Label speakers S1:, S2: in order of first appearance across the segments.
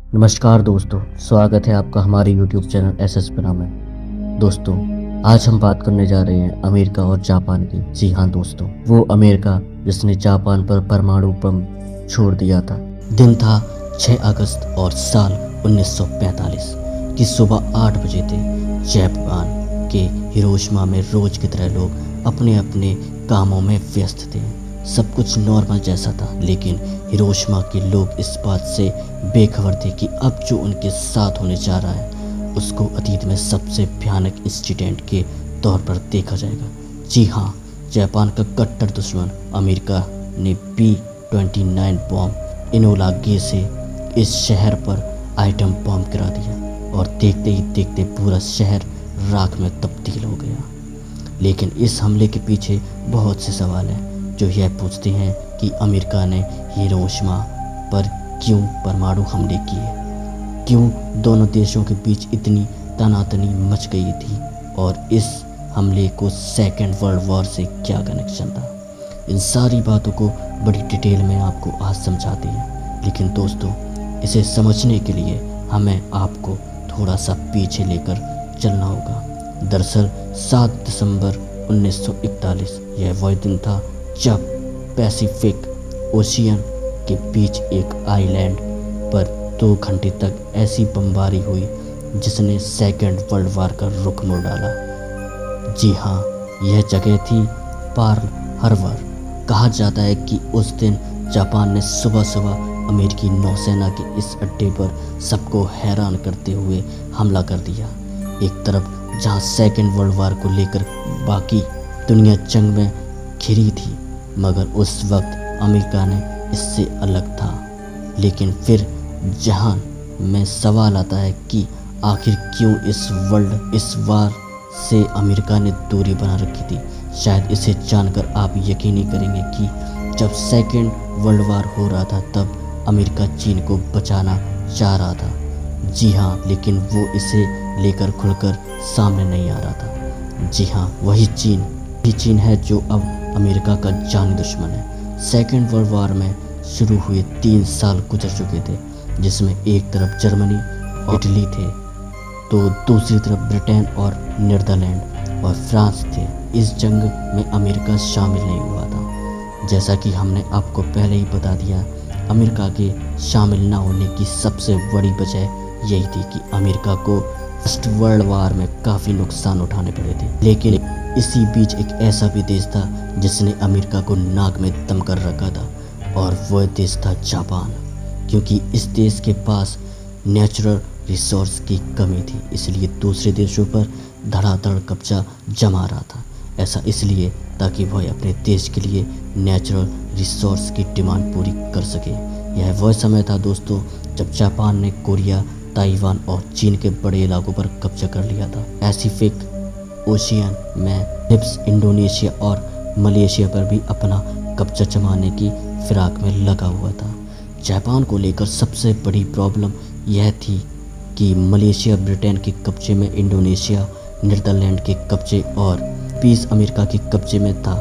S1: नमस्कार दोस्तों, स्वागत है आपका हमारे YouTube चैनल एसएस प्रा में। दोस्तों, आज हम बात करने जा रहे हैं अमेरिका और जापान की। जी हाँ दोस्तों, वो अमेरिका जिसने जापान पर परमाणु बम छोड़ दिया था। दिन था 6 अगस्त और साल 1945 की सुबह 8 बजे थे। जापान के हिरोशिमा में रोज की तरह लोग अपने अपने कामों में व्यस्त थे। सब कुछ नॉर्मल जैसा था, लेकिन हिरोशिमा के लोग इस बात से बेखबर थे कि अब जो उनके साथ होने जा रहा है उसको अतीत में सबसे भयानक इंसिडेंट के तौर पर देखा जाएगा। जी हाँ, जापान का कट्टर दुश्मन अमेरिका ने B-29 बॉम्ब इनोला गे से इस शहर पर आइटम बॉम्ब गिरा दिया और देखते ही देखते पूरा शहर राख में तब्दील हो गया। लेकिन इस हमले के पीछे बहुत से सवाल हैं जो यह पूछते हैं कि अमेरिका ने हिरोशिमा पर क्यों परमाणु हमले किए, क्यों दोनों देशों के बीच इतनी तनातनी मच गई थी और इस हमले को सेकेंड वर्ल्ड वॉर से क्या कनेक्शन था। इन सारी बातों को बड़ी डिटेल में आपको आज समझाते हैं, लेकिन दोस्तों इसे समझने के लिए हमें आपको थोड़ा सा पीछे लेकर चलना होगा। दरअसल 7 दिसंबर 1941 यह वह दिन था जब पैसिफिक ओशियन के बीच एक आइलैंड पर 2 घंटे तक ऐसी बमबारी हुई जिसने सेकेंड वर्ल्ड वॉर का रुख मोड़ डाला। जी हाँ, यह जगह थी पर्ल हार्बर। कहा जाता है कि उस दिन जापान ने सुबह सुबह अमेरिकी नौसेना के इस अड्डे पर सबको हैरान करते हुए हमला कर दिया। एक तरफ जहाँ सेकेंड वर्ल्ड वॉर को लेकर बाकी दुनिया जंग में घिरी थी, मगर उस वक्त अमेरिका ने इससे अलग था। लेकिन फिर जहां में सवाल आता है कि आखिर क्यों इस वार से अमेरिका ने दूरी बना रखी थी। शायद इसे जानकर आप यकीन नहीं करेंगे कि जब सेकेंड वर्ल्ड वॉर हो रहा था तब अमेरिका चीन को बचाना चाह रहा था। जी हाँ, लेकिन वो इसे लेकर खुलकर सामने नहीं आ रहा था। जी हाँ, वही चीन है जो अब अमेरिका का जानी दुश्मन है। सेकेंड वर्ल्ड वॉर में शुरू हुए 3 साल गुजर चुके थे, जिसमें एक तरफ जर्मनी और इटली थे तो दूसरी तरफ ब्रिटेन और नीदरलैंड और फ्रांस थे। इस जंग में अमेरिका शामिल नहीं हुआ था। जैसा कि हमने आपको पहले ही बता दिया, अमेरिका के शामिल न होने की सबसे बड़ी वजह यही थी कि अमेरिका को फर्स्ट वर्ल्ड वॉर में काफ़ी नुकसान उठाने पड़े थे। लेकिन इसी बीच एक ऐसा भी देश था जिसने अमेरिका को नाक में दम कर रखा था, और वह देश था जापान। क्योंकि इस देश के पास नेचुरल रिसोर्स की कमी थी, इसलिए दूसरे देशों पर धड़ाधड़ कब्जा जमा रहा था। ऐसा इसलिए ताकि वह अपने देश के लिए नेचुरल रिसोर्स की डिमांड पूरी कर सके। यह वह समय था दोस्तों जब जापान ने कोरिया, ताइवान और चीन के बड़े इलाकों पर कब्जा कर लिया था। पैसिफिक ओशियन में फिलीपींस, इंडोनेशिया और मलेशिया पर भी अपना कब्जा जमाने की फिराक में लगा हुआ था। जापान को लेकर सबसे बड़ी प्रॉब्लम यह थी कि मलेशिया ब्रिटेन के कब्जे में, इंडोनेशिया नीदरलैंड के कब्जे और फिलीपींस अमेरिका के कब्जे में था।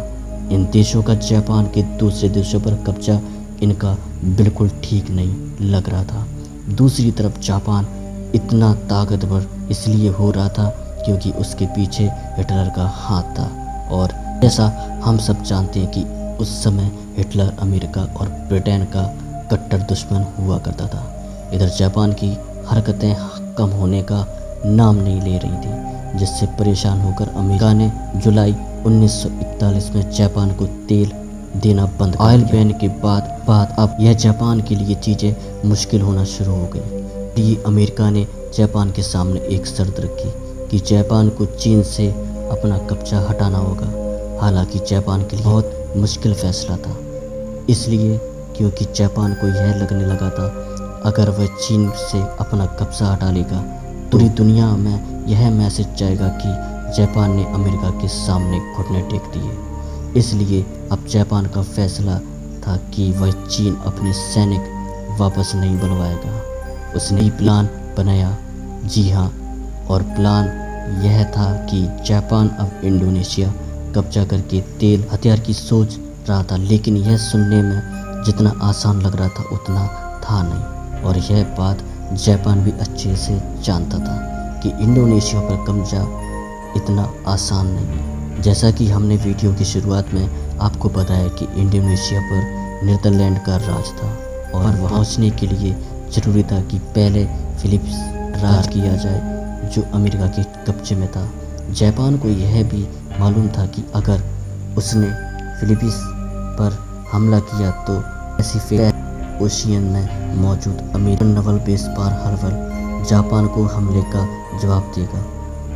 S1: इन देशों का जापान के दूसरे देशों पर कब्जा इनका बिल्कुल ठीक नहीं लग रहा था। दूसरी तरफ जापान इतना ताकतवर इसलिए हो रहा था क्योंकि उसके पीछे हिटलर का हाथ था, और जैसा हम सब जानते हैं कि उस समय हिटलर अमेरिका और ब्रिटेन का कट्टर दुश्मन हुआ करता था। इधर जापान की हरकतें कम होने का नाम नहीं ले रही थी, जिससे परेशान होकर अमेरिका ने जुलाई 1941 में जापान को तेल देना बंद कर दिया। ऑयल बैन के बाद अब यह जापान के लिए चीज़ें मुश्किल होना शुरू हो गई। ये अमेरिका ने जापान के सामने एक शर्त रखी कि जापान को चीन से अपना कब्जा हटाना होगा। हालांकि जापान के लिए बहुत मुश्किल फैसला था, इसलिए क्योंकि जापान को यह लगने लगा था अगर वह चीन से अपना कब्जा हटा लेगा तो पूरी दुनिया में यह मैसेज जाएगा कि जापान ने अमेरिका के सामने घुटने टेक दिए। इसलिए अब जापान का फैसला था कि वह चीन अपने सैनिक वापस नहीं बुलवाएगा। उसने ही प्लान बनाया। जी हाँ, और प्लान यह था कि जापान अब इंडोनेशिया कब्जा करके तेल हथियार की सोच रहा था, लेकिन यह सुनने में जितना आसान लग रहा था उतना था नहीं। और यह बात जापान भी अच्छे से जानता था कि इंडोनेशिया पर कब्जा इतना आसान नहीं है। जैसा कि हमने वीडियो की शुरुआत में आपको बताया कि इंडोनेशिया पर नीदरलैंड का राज था और वहाँ पहुँचने के लिए ज़रूरी था कि पहले फिलीपींस राज किया जाए जो अमेरिका के कब्जे में था। जापान को यह भी मालूम था कि अगर उसने फिलीपींस पर हमला किया तो पैसिफिक ओशियन में मौजूद American naval base Pearl Harbor Japan को हमले का जवाब देगा।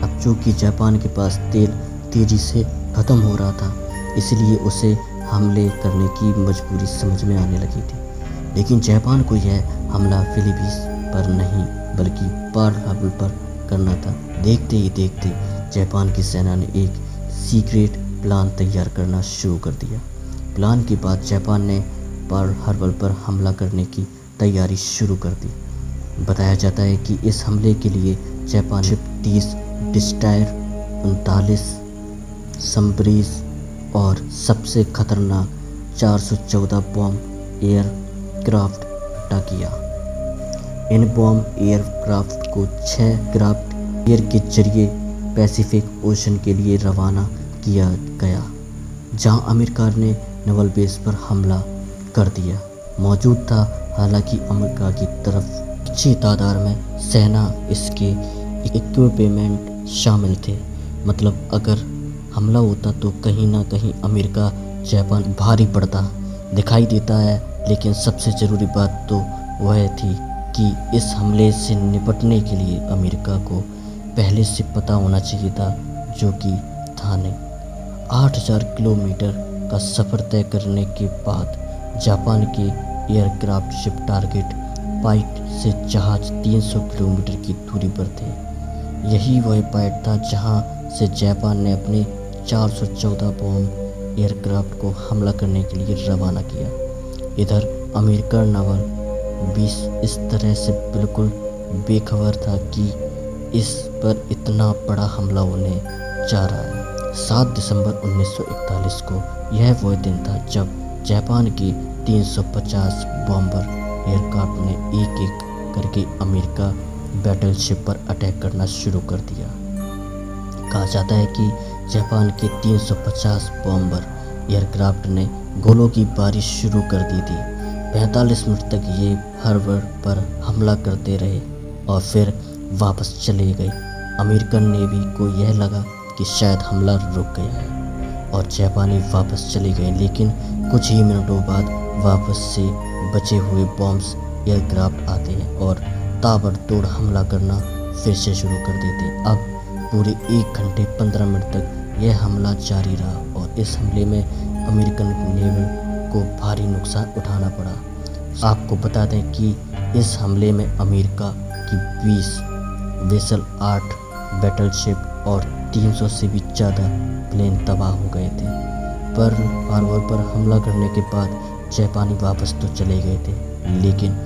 S1: अब चूँकि जापान के पास तेल तेजी से ख़त्म हो रहा था, इसलिए उसे हमले करने की मजबूरी समझ में आने लगी थी। लेकिन जापान को यह हमला फिलीपींस पर नहीं बल्कि पर्ल हार्बर पर करना था। देखते ही देखते जापान की सेना ने एक सीक्रेट प्लान तैयार करना शुरू कर दिया। प्लान के बाद जापान ने पर्ल हार्बर पर हमला करने की तैयारी शुरू कर दी। बताया जाता है कि इस हमले के लिए जापान शिप 30 डिस्ट्रॉयर 39 सबमरीन और सबसे खतरनाक 414 बॉम्ब एयरक्राफ्ट इकट्ठा किया। इन बॉम्ब एयरक्राफ्ट को 6 क्राफ्ट एयर के जरिए पैसिफिक ओशन के लिए रवाना किया गया, जहां अमेरिका ने नेवल बेस पर हमला कर दिया मौजूद था। हालांकि अमेरिका की तरफ अच्छी तादाद में सेना इसके इक्विपमेंट शामिल थे। मतलब अगर हमला होता तो कहीं ना कहीं अमेरिका जापान भारी पड़ता दिखाई देता है। लेकिन सबसे ज़रूरी बात तो वह थी कि इस हमले से निपटने के लिए अमेरिका को पहले से पता होना चाहिए था, जो कि था नहीं। 8000 किलोमीटर का सफ़र तय करने के बाद जापान के एयरक्राफ्ट शिप टारगेट पॉइंट से जहाज 300 किलोमीटर की दूरी पर थे। यही वह पॉइंट था जहां से जापान ने अपने 414 बॉम्ब एयरक्राफ्ट को हमला करने के लिए रवाना किया। इधर अमेरिकन नावल 20 इस तरह से बिल्कुल बेखबर था कि इस पर इतना बड़ा हमला होने जा रहा है। 7 दिसंबर 1941 को यह वह दिन था जब जापान के 350 बॉम्बर एयरक्राफ्ट ने एक एक करके अमेरिका बैटलशिप पर अटैक करना शुरू कर दिया। कहा जाता है कि जापान के 350 बॉम्बर एयरक्राफ्ट ने गोलों की बारिश शुरू कर दी थी। 45 मिनट तक ये हार्बर पर हमला करते रहे और फिर वापस चले गए। अमेरिकन नेवी को यह लगा कि शायद हमला रुक गया है और जापानी वापस चले गए। लेकिन कुछ ही मिनटों बाद वापस से बचे हुए बॉम्ब्स एयरक्राफ्ट आते हैं और ताबड़तोड़ हमला करना फिर से शुरू कर देते। अब पूरे 1 घंटे 15 मिनट तक यह हमला जारी रहा और इस हमले में अमेरिकन नेवी को भारी नुकसान उठाना पड़ा। आपको बता दें कि इस हमले में अमेरिका की 20 वेसल 8 बैटलशिप और 300 से भी ज़्यादा प्लेन तबाह हो गए थे। पर्ल हार्बर पर हमला करने के बाद जापानी वापस तो चले गए थे, लेकिन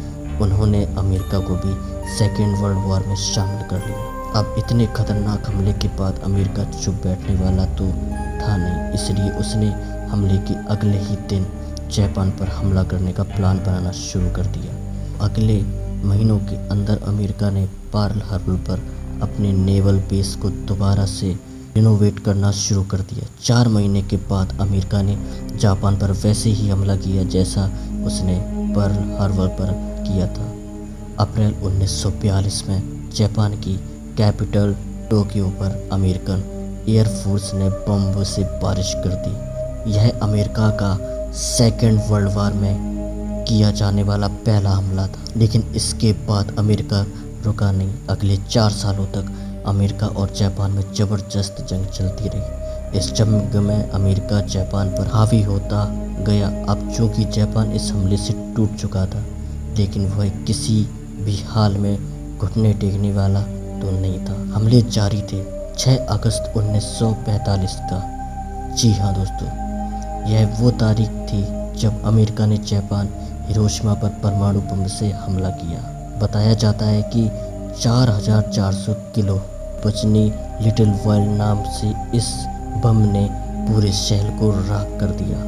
S1: उन्होंने अमेरिका को भी सेकेंड वर्ल्ड वॉर में शामिल कर लिया। अब इतने खतरनाक हमले के बाद अमेरिका चुप बैठने वाला तो था नहीं, इसलिए उसने हमले के अगले ही दिन जापान पर हमला करने का प्लान बनाना शुरू कर दिया। अगले महीनों के अंदर अमेरिका ने पर्ल हार्बर पर अपने नेवल बेस को दोबारा से रिनोवेट करना शुरू कर दिया। 4 महीने के बाद अमेरिका ने जापान पर वैसे ही हमला किया जैसा उसने पर्ल हार्बर पर किया था। अप्रैल 1942 में जापान की कैपिटल टोक्यो पर अमेरिकन एयरफोर्स ने बमों से बारिश कर दी। यह अमेरिका का सेकेंड वर्ल्ड वॉर में किया जाने वाला पहला हमला था। लेकिन इसके बाद अमेरिका रुका नहीं। अगले 4 सालों तक अमेरिका और जापान में ज़बरदस्त जंग चलती रही। इस जंग में अमेरिका जापान पर हावी होता गया। अब चूँकि जापान इस हमले से टूट चुका था, लेकिन वह किसी भी हाल में घुटने टेकने वाला तो नहीं था। हमले जारी थे। 6 अगस्त 1945 का, जी हाँ दोस्तों, यह वो तारीख थी जब अमेरिका ने जापान हिरोशिमा पर परमाणु बम से हमला किया। बताया जाता है कि 4400 किलो वजनी लिटिल वाइल्ड नाम से इस बम ने पूरे शहर को राख कर दिया।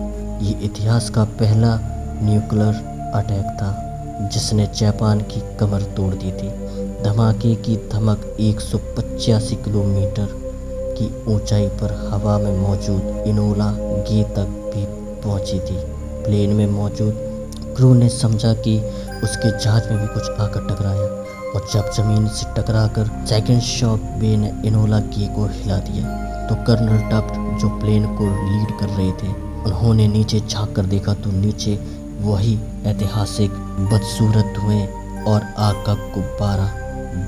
S1: ये इतिहास का पहला न्यूक्लियर अटैक था जिसने जापान की कमर तोड़ दी थी। धमाके की धमक 185 किलोमीटर की ऊंचाई पर हवा में मौजूद इनोला गे तक भी पहुंची थी। प्लेन में मौजूद क्रू ने समझा कि उसके जहाज में भी कुछ आकर टकराया, और जब जमीन से टकराकर सेकंड शॉक वे ने इनोला गे को हिला दिया, तो कर्नल टफ्ट जो प्लेन को लीड कर रहे थे, उन्होंने नीचे झांक कर देखा तो नीचे वही ऐतिहासिक बदसूरत धुएं और आग का गुब्बारा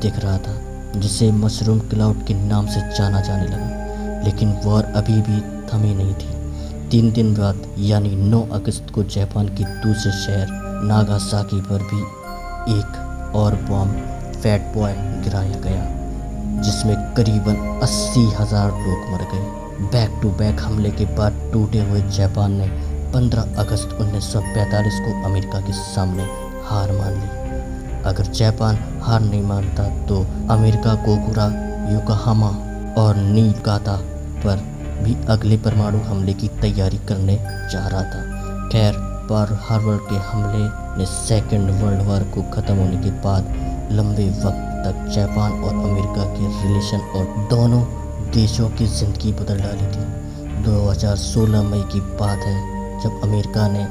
S1: दिख रहा था, जिसे मशरूम क्लाउड के नाम से जाना जाने लगा। लेकिन वॉर अभी भी थमी नहीं थी। 3 दिन बाद यानी 9 अगस्त को जापान के दूसरे शहर नागासाकी पर भी एक और बॉम्ब फैट बॉय गिराया गया, जिसमें करीबन 80,000 लोग मर गए। बैक टू बैक हमले के बाद टूटे हुए जापान ने 15 अगस्त 1945 को अमेरिका के सामने हार मान ली। अगर जापान हार नहीं मानता तो अमेरिका गोकुरा, योकोहामा और निगाता पर भी अगले परमाणु हमले की तैयारी करने जा रहा था। खैर, पर्ल हार्बर के हमले ने सेकेंड वर्ल्ड वॉर को ख़त्म होने के बाद लंबे वक्त तक जापान और अमेरिका के रिलेशन और दोनों देशों की ज़िंदगी बदल डाली थी। 2016 मई की बात है जब अमेरिका ने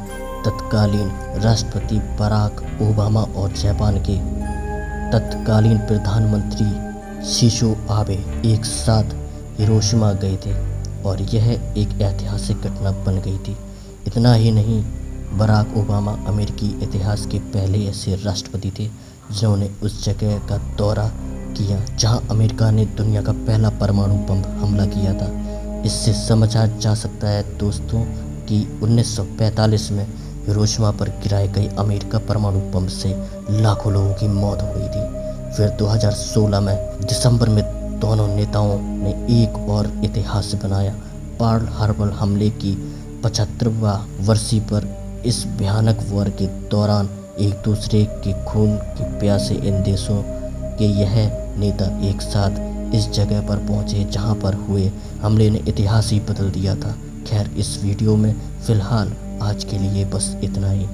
S1: तत्कालीन राष्ट्रपति बराक ओबामा और जापान के तत्कालीन प्रधानमंत्री शिंजो आबे एक साथ हिरोशिमा गए थे, और यह एक ऐतिहासिक घटना बन गई थी। इतना ही नहीं, बराक ओबामा अमेरिकी इतिहास के पहले ऐसे राष्ट्रपति थे जिन्होंने उस जगह का दौरा किया जहां अमेरिका ने दुनिया का पहला परमाणु बम हमला किया था। इससे समझा जा सकता है दोस्तों कि 1945 में हिरोशिमा पर गिराए गए अमेरिका परमाणु बम से लाखों लोगों की मौत हुई थी। फिर 2016 में दिसंबर में दोनों नेताओं ने एक और इतिहास बनाया। पर्ल हार्बर हमले की 75वां वर्षी पर इस भयानक वॉर के दौरान एक दूसरे के खून के प्यासे इन देशों के यह नेता एक साथ इस जगह पर पहुंचे जहां पर हुए हमले ने इतिहास ही बदल दिया था। खैर, इस वीडियो में फ़िलहाल आज के लिए बस इतना ही।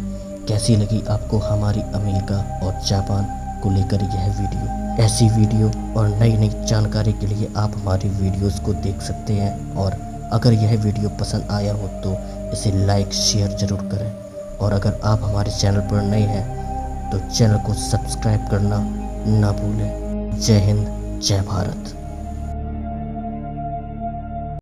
S1: कैसी लगी आपको हमारी अमेरिका और जापान को लेकर यह वीडियो? ऐसी वीडियो और नई नई जानकारी के लिए आप हमारी वीडियोस को देख सकते हैं, और अगर यह वीडियो पसंद आया हो तो इसे लाइक शेयर ज़रूर करें, और अगर आप हमारे चैनल पर नए हैं तो चैनल को सब्सक्राइब करना ना भूलें। जय हिंद, जय भारत।